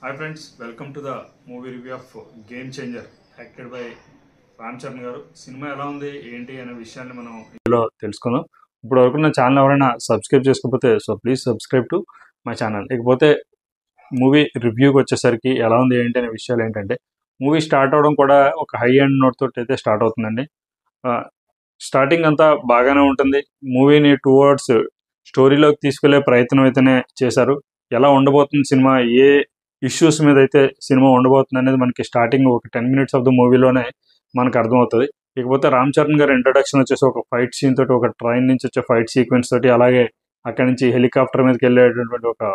Hi friends, welcome to the movie review of game changer acted by Ram Charan గారు. Cinema ఎలా ఉంది ఏంటి అనే విషయాన్ని మనం ఇందులో తెలుసుకుందాం. ఇప్పుడు వరకు నా ఛానల్ ఎవరైనా సబ్స్క్రైబ్ చేసుకోకపోతే please subscribe to my channel. ఇకపోతే మూవీ రివ్యూకి వచ్చేసరికి ఎలా ఉంది ఏంటి అనే విషయాలు ఏంటంటే, మూవీ స్టార్ట్ అవడం కూడా ఒక హై అండ్ నోట్ తోటి అయితే స్టార్ట్ అవుతుందండి. స్టార్టింగ్ అంతా బాగానే ఉంటుంది. మూవీని టువర్డ్స్ స్టోరీలోకి తీసుకెళ్లే ప్రయత్నం అయితేనే చేశారు. ఎలా ఉండబోతుంది సినిమా, ఏ ఇష్యూస్ మీద అయితే సినిమా ఉండబోతుంది అనేది మనకి స్టార్టింగ్ ఒక 10 minutes ఆఫ్ ద మూవీలోనే మనకు అర్థమవుతుంది. ఇకపోతే రామ్ చరణ్ గారి ఇంట్రడక్షన్ వచ్చేసి ఒక ఫైట్ సీన్ తోటి, ఒక ట్రైన్ నుంచి వచ్చే ఫైట్ సీక్వెన్స్ తోటి, అలాగే అక్కడి నుంచి హెలికాప్టర్ మీదకి వెళ్ళేటటువంటి ఒక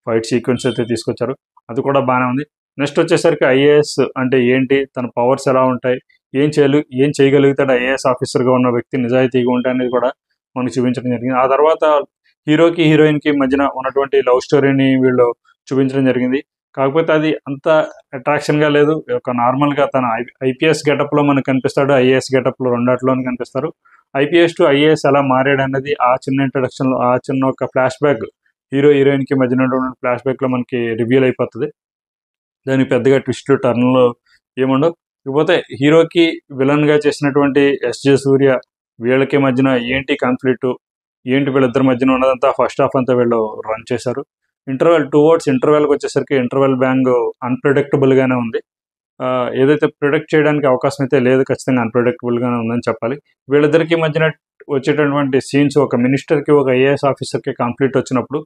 ఫైట్ సీక్వెన్స్ అయితే తీసుకొచ్చారు. అది కూడా బాగానే ఉంది. నెక్స్ట్ వచ్చేసరికి ఐఏఎస్ అంటే ఏంటి, తన పవర్స్ ఎలా ఉంటాయి, ఏం చేయగలుగుతాడు ఐఏఎస్ ఆఫీసర్గా ఉన్న వ్యక్తి నిజాయితీగా ఉంటాయి అనేది కూడా మనకు చూపించడం జరిగింది. ఆ తర్వాత హీరోకి హీరోయిన్కి మధ్యన ఉన్నటువంటి లవ్ స్టోరీని వీళ్ళు చూపించడం జరిగింది. కాకపోతే అది అంత అట్రాక్షన్గా లేదు. ఒక నార్మల్గా తన ఐపీఎస్ గెటప్లో మనకు కనిపిస్తాడు, ఐఏఎస్ గెటప్లో రెండాట్లోనే కనిపిస్తారు. ఐపీఎస్ టు ఐఏఎస్ ఎలా మారాడు అనేది ఆ చిన్న ఇంట్రడక్షన్లో, ఆ చిన్న ఒక ఫ్లాష్ బ్యాక్, హీరో హీరోయిన్కి మధ్యన ఫ్లాష్ బ్యాక్లో మనకి రివీల్ అయిపోతుంది. దానికి పెద్దగా ట్విస్ట్ టర్న్లో ఏముండవు. ఇకపోతే హీరోకి విలన్గా చేసినటువంటి ఎస్జే సూర్య, వీళ్ళకి మధ్యన ఏంటి కాన్ఫ్లిక్ట్, ఏంటి వీళ్ళిద్దరి మధ్యన ఉన్నదంతా ఫస్ట్ హాఫ్ అంతా వీళ్ళు రన్ చేశారు. ఇంటర్వెల్కి వచ్చేసరికి ఇంటర్వెల్ బ్యాంగ్ అన్ప్రెడిక్టబుల్గానే ఉంది. ఏదైతే ప్రిడిక్ట్ చేయడానికి అవకాశం అయితే లేదు, ఖచ్చితంగా అన్ప్రెడిక్టబుల్గానే ఉందని చెప్పాలి. వీళ్ళిద్దరికి మధ్యన వచ్చేటటువంటి సీన్స్, ఒక మినిస్టర్కి ఒక ఐఏఎస్ ఆఫీసర్కి కాన్ఫ్లిక్ట్ వచ్చినప్పుడు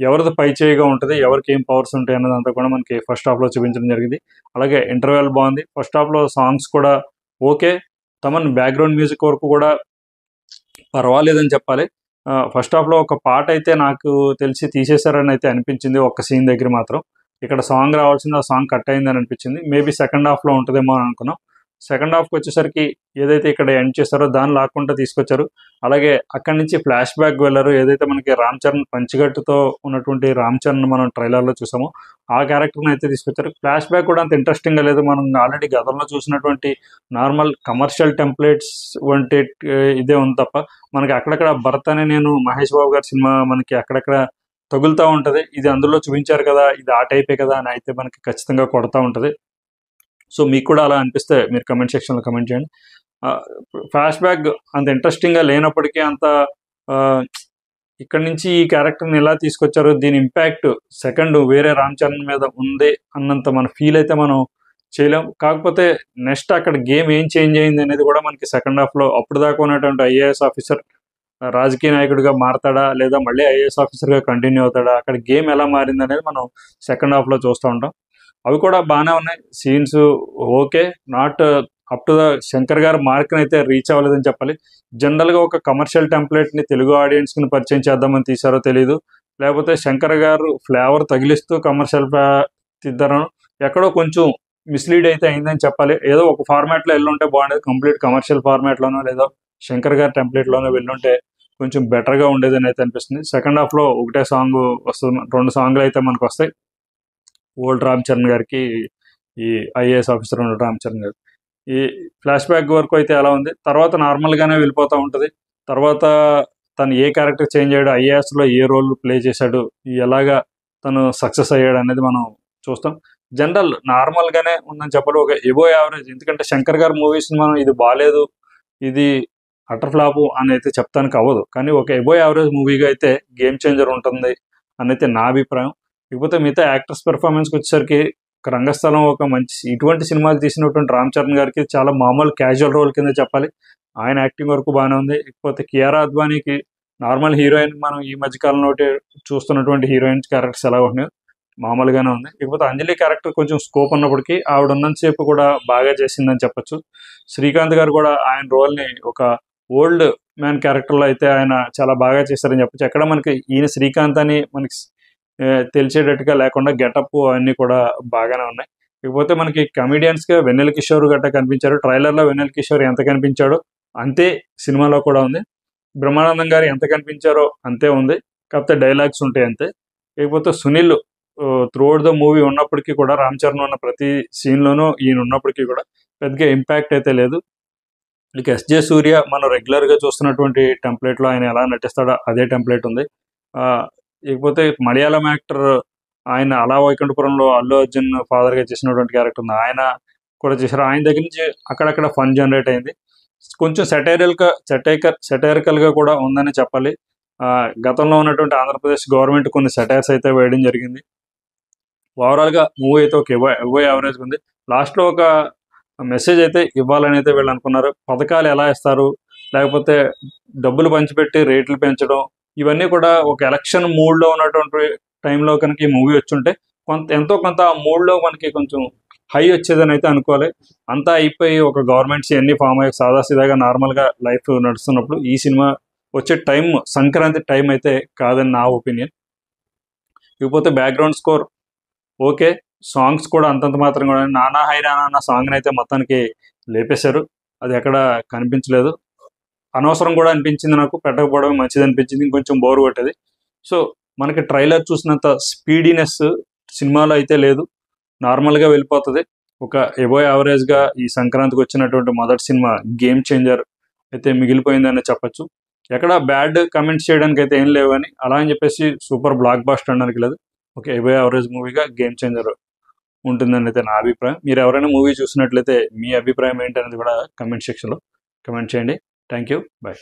ఎవరిది పై చేయిగా ఉంటుంది, ఎవరికి ఏం పవర్స్ ఉంటాయి అన్నదంతా కూడా మనకి ఫస్ట్ హాఫ్లో చూపించడం జరిగింది. అలాగే ఇంటర్వెల్ బాగుంది. ఫస్ట్ హాఫ్లో సాంగ్స్ కూడా ఓకే. తమన్ బ్యాక్గ్రౌండ్ మ్యూజిక్ వరకు కూడా పర్వాలేదని చెప్పాలి. ఫస్ట్ హాఫ్లో ఒక పాట అయితే నాకు తెలిసి తీసేశారని అయితే అనిపించింది, ఒక్క సీన్ దగ్గర మాత్రం. ఇక్కడ సాంగ్ రావాల్సింది, ఆ సాంగ్ కట్ అయిందని అనిపించింది. మేబీ సెకండ్ హాఫ్లో ఉంటుందేమో అని అనుకున్నాం. సెకండ్ హాఫ్కి వచ్చేసరికి ఏదైతే ఇక్కడ ఎండ్ చేస్తారో దాన్ని లాక్కుంటూ తీసుకొచ్చారు. అలాగే అక్కడి నుంచి ఫ్లాష్ బ్యాక్ వెళ్ళారు. ఏదైతే మనకి రామ్ చరణ్ పంచిగట్టుతో ఉన్నటువంటి రామ్ చరణ్ మనం ట్రైలర్లో చూసామో ఆ క్యారెక్టర్ని అయితే తీసుకొచ్చారు. ఫ్లాష్ బ్యాక్ కూడా అంత ఇంట్రెస్టింగ్గా లేదు. మనం ఆల్రెడీ గతంలో చూసినటువంటి నార్మల్ కమర్షియల్ టెంప్లెట్స్ వంటి ఇదే ఉంది తప్ప, మనకి అక్కడక్కడ భరత్ అనే నేను మహేష్ బాబు గారి సినిమా మనకి అక్కడక్కడ తగులుతూ ఉంటుంది. ఇది అందులో చూపించారు కదా, ఇది ఆ టైపే కదా అని అయితే మనకి ఖచ్చితంగా కొడతా ఉంటుంది. సో మీకు కూడా అలా అనిపిస్తే మీరు కమెంట్ సెక్షన్లో కమెంట్ చేయండి. ఫ్లాష్ బ్యాక్ అంత ఇంట్రెస్టింగ్గా లేనప్పటికీ అంత ఇక్కడ నుంచి ఈ క్యారెక్టర్ని ఎలా తీసుకొచ్చారో, దీని ఇంపాక్ట్ సెకండ్ వేరే రామ్ చరణ్ మీద ఉంది అన్నంత మన ఫీల్ అయితే మనం చేయలేం. కాకపోతే నెక్స్ట్ అక్కడ గేమ్ ఏం చేంజ్ అయింది అనేది కూడా మనకి సెకండ్ హాఫ్లో, అప్పుడు దాకా ఉన్నటువంటి ఐఏఎస్ ఆఫీసర్ రాజకీయ నాయకుడిగా మారతాడా, లేదా మళ్ళీ ఐఏఎస్ ఆఫీసర్గా కంటిన్యూ అవుతాడా, అక్కడ గేమ్ ఎలా మారింది అనేది మనం సెకండ్ హాఫ్లో చూస్తూ ఉంటాం. అవి కూడా బాగానే ఉన్నాయి. Scenes okay, not up to the Shankar గారు మార్క్ని అయితే రీచ్ అవ్వలేదని చెప్పాలి. జనరల్గా ఒక కమర్షియల్ టెంప్లెట్ని తెలుగు ఆడియన్స్కి పరిచయం చేద్దామని తీశారో తెలియదు, లేకపోతే శంకర్ గారు ఫ్లేవర్ తగిలిస్తూ కమర్షియల్ తీద్దారో, ఎక్కడో కొంచెం మిస్లీడ్ అయితే అయిందని చెప్పాలి. ఏదో ఒక ఫార్మాట్లో వెళ్ళుంటే బాగుండేది. కంప్లీట్ కమర్షియల్ ఫార్మాట్లోనో లేదో శంకర్ గారి టెంప్లెట్లోనో వెళ్ళుంటే కొంచెం బెటర్గా ఉండేదని అయితే అనిపిస్తుంది. సెకండ్ హాఫ్లో ఒకటే సాంగ్ వస్తుంది, 2 సాంగ్లు అయితే మనకు వస్తాయి. ఓల్డ్ రామ్ చరణ్ గారికి, ఈ ఐఏఎస్ ఆఫీసర్ ఉన్న రామ్ చరణ్ గారు. ఈ ఫ్లాష్ బ్యాక్ వరకు అయితే ఎలా ఉంది, తర్వాత నార్మల్గానే వెళ్ళిపోతూ ఉంటుంది. తర్వాత తను ఏ క్యారెక్టర్ చేంజ్ అయ్యాడు, ఐఏఎస్లో ఏ రోల్ ప్లే చేశాడు, ఎలాగా తను సక్సెస్ అయ్యాడు అనేది మనం చూస్తాం. జనరల్ నార్మల్గానే ఉందని చెప్పాలి, ఒక ఎబో యావరేజ్. ఎందుకంటే శంకర్ గారు మూవీస్ని మనం ఇది బాగాలేదు, ఇది అటర్ ఫ్లాపు అని అయితే చెప్తానికి అవ్వదు. కానీ ఒక ఎబో యావరేజ్ మూవీగా అయితే గేమ్ చేంజర్ ఉంటుంది అని అయితే నా అభిప్రాయం. ఇకపోతే మిగతా యాక్టర్స్ పెర్ఫార్మెన్స్కి వచ్చేసరికి రంగస్థలం ఒక మంచి ఇటువంటి సినిమాలు తీసినటువంటి రామ్ చరణ్ గారికి చాలా మామూలు క్యాజువల్ రోల్ కింద చెప్పాలి. ఆయన యాక్టింగ్ వరకు బాగానే ఉంది. ఇకపోతే కియారా అద్వానీకి నార్మల్ హీరోయిన్, మనం ఈ మధ్యకాలంలో చూస్తున్నటువంటి హీరోయిన్స్ క్యారెక్టర్స్ ఎలా ఉంటున్నాయో మామూలుగానే ఉంది. ఇకపోతే అంజలి క్యారెక్టర్ కొంచెం స్కోప్ ఉన్నప్పటికీ ఆవిడ ఉన్నంతసేపు కూడా బాగా చేసిందని చెప్పొచ్చు. శ్రీకాంత్ గారు కూడా ఆయన రోల్ని ఒక ఓల్డ్ మ్యాన్ క్యారెక్టర్లో అయితే ఆయన చాలా బాగా చేశారని చెప్పొచ్చు. ఎక్కడ మనకి ఈయన శ్రీకాంత్ అని మనకి తెలిసేటట్టుగా లేకుండా గెటప్ అన్నీ కూడా బాగానే ఉన్నాయి. ఇకపోతే మనకి కమెడియన్స్గా వెన్నెల కిషోర్ గట్ట కనిపించారు. ట్రైలర్లో వెన్నెల కిషోర్ ఎంత కనిపించాడో అంతే సినిమాలో కూడా ఉంది. బ్రహ్మానందం గారు ఎంత కనిపించారో అంతే ఉంది, కాకపోతే డైలాగ్స్ ఉంటాయి అంతే. ఇకపోతే సునీల్ త్రూఅవుట్ ద మూవీ ఉన్నప్పటికీ కూడా, రామ్ చరణ్ ఉన్న ప్రతి సీన్లోనూ ఈయన ఉన్నప్పటికీ కూడా పెద్దగా ఇంపాక్ట్ అయితే లేదు. ఇక ఎస్జే సూర్య మనం రెగ్యులర్గా చూస్తున్నటువంటి టెంప్లెట్లో ఆయన ఎలా నటిస్తాడో అదే టెంప్లెట్ ఉంది. ఇకపోతే మలయాళం యాక్టర్ ఆయన అలా వైకుంఠపురంలో అల్లు అర్జున్ ఫాదర్గా చేసినటువంటి క్యారెక్టర్ ఉంది, ఆయన కూడా చేశారు. ఆయన దగ్గర నుంచి అక్కడక్కడ ఫన్ జనరేట్ అయింది. కొంచెం సెటైరికల్గా కూడా ఉందని చెప్పాలి. గతంలో ఉన్నటువంటి ఆంధ్రప్రదేశ్ గవర్నమెంట్ కొన్ని సెటైర్స్ అయితే వేయడం జరిగింది. ఓవరాల్గా మూవీ అయితే ఒక ఎబో యావరేజ్గా ఉంది. లాస్ట్లో ఒక మెసేజ్ అయితే ఇవ్వాలని అయితే వీళ్ళు అనుకున్నారు. పథకాలు ఎలా ఇస్తారు, లేకపోతే డబ్బులు పంచిపెట్టి రేట్లు పెంచడం, ఇవన్నీ కూడా ఒక ఎలక్షన్ మూడ్లో ఉన్నటువంటి టైంలో కనుక ఈ మూవీ వచ్చుంటే ఎంతో కొంత ఆ మూడ్లో మనకి కొంచెం హై వచ్చేదని అయితే అనుకోవాలి. అంతా అయిపోయి ఒక గవర్నమెంట్స్ ఇవన్నీ ఫామ్ అయ్యి సాదాసీదాగా నార్మల్గా లైఫ్ నడుస్తున్నప్పుడు ఈ సినిమా వచ్చే టైం సంక్రాంతి టైం అయితే కాదని నా ఒపీనియన్. ఇకపోతే బ్యాక్గ్రౌండ్ స్కోర్ ఓకే, సాంగ్స్ కూడా అంతంత మాత్రం కూడా. నానా హైరానా అన్న సాంగ్ని అయితే మొత్తానికి లేపేశారు, అది ఎక్కడ కనిపించలేదు. అనవసరం కూడా అనిపించింది నాకు, పెట్టకపోవడం మంచిది అనిపించింది, ఇంకొంచెం బోర్ కొట్టేది. సో మనకి ట్రైలర్ చూసినంత స్పీడీనెస్ సినిమాలో అయితే లేదు, నార్మల్గా వెళ్ళిపోతుంది. ఒక ఎబో యావరేజ్గా ఈ సంక్రాంతికి వచ్చినటువంటి మొదటి సినిమా గేమ్ చేంజర్ అయితే మిగిలిపోయిందని చెప్పచ్చు. ఎక్కడ బ్యాడ్ కమెంట్స్ చేయడానికి అయితే ఏం లేవు, అని అలా అని చెప్పేసి సూపర్ బ్లాక్ బాస్టర్ అనడానికి లేదు. ఓకే, ఎబో యావరేజ్ మూవీగా గేమ్ చేంజర్ ఉంటుందని అయితే నా అభిప్రాయం. మీరు ఎవరైనా మూవీ చూసినట్లయితే మీ అభిప్రాయం ఏంటనేది కూడా కమెంట్ సెక్షన్లో కమెంట్ చేయండి. Thank you, bye.